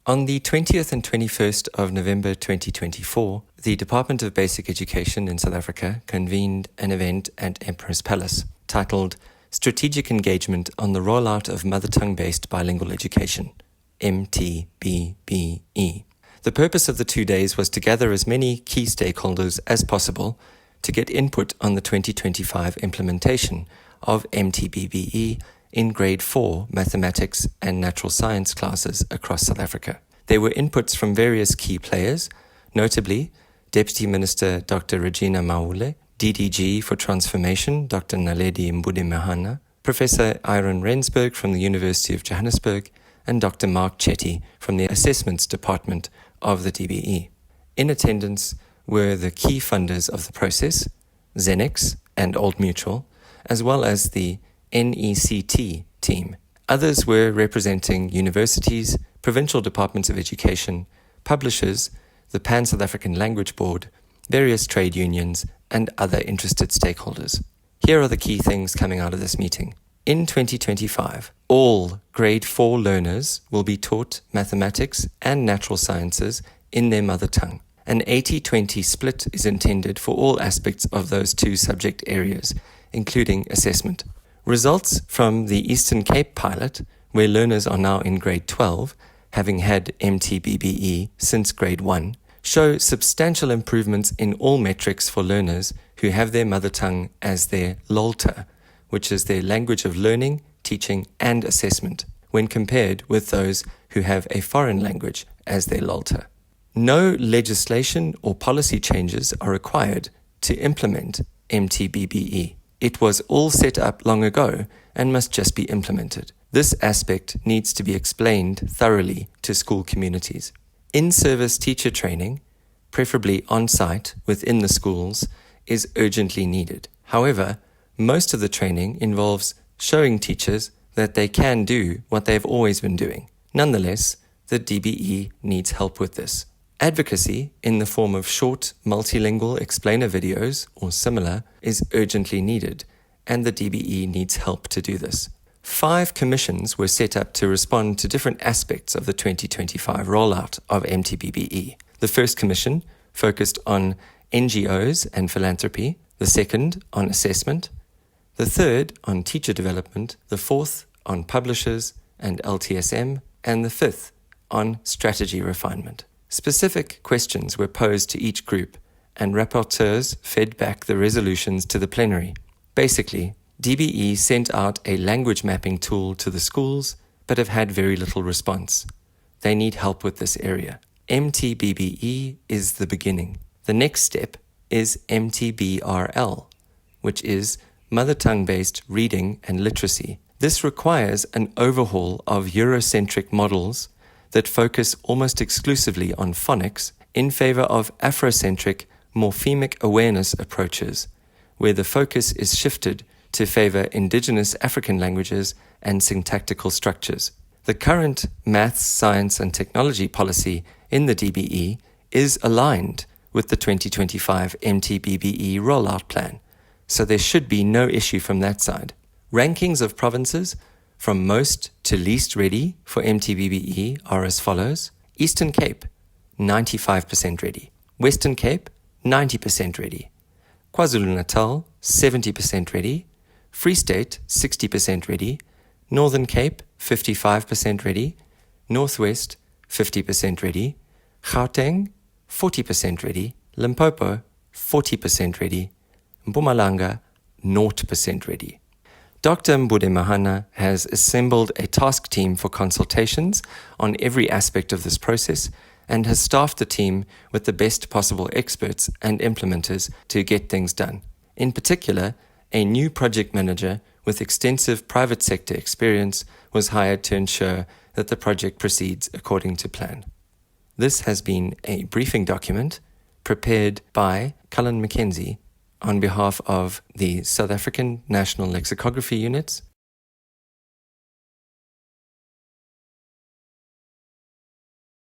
On the 20th and 21st of November 2024, the Department of Basic Education in South Africa convened an event at Emperor's Palace titled Strategic Engagement on the Rollout of Mother Tongue-based Bilingual Education, MTbBE. The purpose of the 2 days was to gather as many key stakeholders as possible to get input on the 2025 implementation of MTbBE in Grade 4 mathematics and natural science classes across South Africa. There were inputs from various key players, notably Deputy Minister Dr. Regina Maule, DDG for Transformation Dr. Naledi Mbudimahana, Professor Iron Rensburg from the University of Johannesburg, and Dr. Mark Chetty from the Assessments Department of the DBE. In attendance were the key funders of the process, Zenex and Old Mutual, as well as the NECT team. Others were representing universities, provincial departments of education, publishers, the Pan-South African Language Board, various trade unions, and other interested stakeholders. Here are the key things coming out of this meeting. In 2025, all Grade 4 learners will be taught mathematics and natural sciences in their mother tongue. An 80-20 split is intended for all aspects of those two subject areas, including assessment. Results from the Eastern Cape pilot, where learners are now in Grade 12, having had MTbBE since Grade 1, show substantial improvements in all metrics for learners who have their mother tongue as their LOLTA, which is their language of learning, teaching, and assessment, when compared with those who have a foreign language as their LOLTA. No legislation or policy changes are required to implement MTbBE. It was all set up long ago and must just be implemented. This aspect needs to be explained thoroughly to school communities. In-service teacher training, preferably on-site within the schools, is urgently needed. However, most of the training involves showing teachers that they can do what they've always been doing. Nonetheless, the DBE needs help with this. Advocacy in the form of short multilingual explainer videos or similar is urgently needed, and the DBE needs help to do this. 5 commissions were set up to respond to different aspects of the 2025 rollout of MTbBE. The first commission focused on NGOs and philanthropy, the second on assessment, the third on teacher development, the fourth on publishers and LTSM, and the fifth on strategy refinement. Specific questions were posed to each group, and rapporteurs fed back the resolutions to the plenary. Basically, DBE sent out a language mapping tool to the schools, but have had very little response. They need help with this area. MTbBE is the beginning. The next step is MTBRL, which is Mother Tongue-based Reading and Literacy. This requires an overhaul of Eurocentric models that focus almost exclusively on phonics in favor of Afrocentric, morphemic awareness approaches, where the focus is shifted to favor indigenous African languages and syntactical structures. The current maths, science, and technology policy in the DBE is aligned with the 2025 MTbBE rollout plan, so there should be no issue from that side. Rankings of provinces from most to least ready for MTbBE are as follows: Eastern Cape, 95% ready. Western Cape, 90% ready. KwaZulu-Natal, 70% ready. Free State, 60% ready. Northern Cape, 55% ready. Northwest, 50% ready. Gauteng, 40% ready. Limpopo, 40% ready. Mpumalanga, 0% ready. Dr. Mbudimahana has assembled a task team for consultations on every aspect of this process and has staffed the team with the best possible experts and implementers to get things done. In particular, a new project manager with extensive private sector experience was hired to ensure that the project proceeds according to plan. This has been a briefing document prepared by Cullen Mackenzie on behalf of the South African National Lexicography Units,